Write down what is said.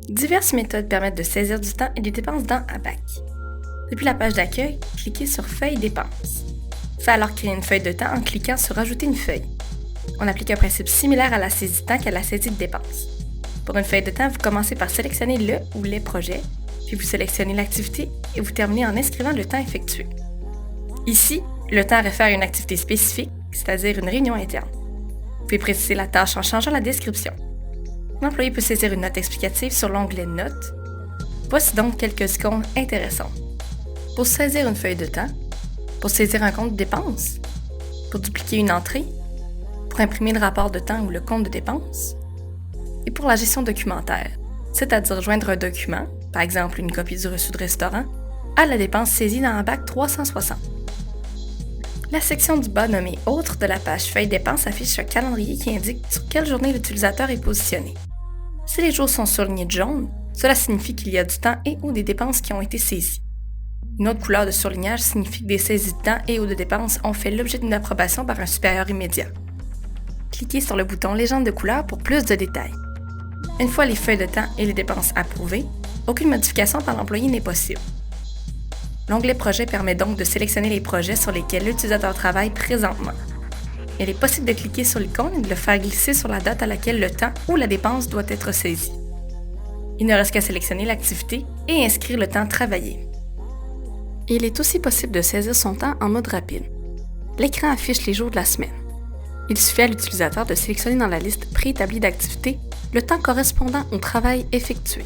Diverses méthodes permettent de saisir du temps et des dépenses dans ABAC. Depuis la page d'accueil, cliquez sur Feuille dépenses. Faites alors créer une feuille de temps en cliquant sur Ajouter une feuille. On applique un principe similaire à la saisie de temps qu'à la saisie de dépenses. Pour une feuille de temps, vous commencez par sélectionner le ou les projets, puis vous sélectionnez l'activité et vous terminez en inscrivant le temps effectué. Ici, le temps réfère à une activité spécifique, c'est-à-dire une réunion interne. Vous pouvez préciser la tâche en changeant la description. L'employé peut saisir une note explicative sur l'onglet Notes. Voici donc quelques icônes intéressantes. Pour saisir une feuille de temps, pour saisir un compte de dépenses, pour dupliquer une entrée, pour imprimer le rapport de temps ou le compte de dépenses, et pour la gestion documentaire, c'est-à-dire joindre un document, par exemple une copie du reçu de restaurant, à la dépense saisie dans ABAC 360. La section du bas nommée « Autres » de la page Feuille dépenses affiche un calendrier qui indique sur quelle journée l'utilisateur est positionné. Si les jours sont surlignés de jaune, cela signifie qu'il y a du temps et ou des dépenses qui ont été saisies. Une autre couleur de surlignage signifie que des saisies de temps et ou de dépenses ont fait l'objet d'une approbation par un supérieur immédiat. Cliquez sur le bouton « Légende de couleur » pour plus de détails. Une fois les feuilles de temps et les dépenses approuvées, aucune modification par l'employé n'est possible. L'onglet Projet permet donc de sélectionner les projets sur lesquels l'utilisateur travaille présentement. Il est possible de cliquer sur l'icône et de le faire glisser sur la date à laquelle le temps ou la dépense doit être saisi. Il ne reste qu'à sélectionner l'activité et inscrire le temps travaillé. Il est aussi possible de saisir son temps en mode rapide. L'écran affiche les jours de la semaine. Il suffit à l'utilisateur de sélectionner dans la liste préétablie d'activités le temps correspondant au travail effectué.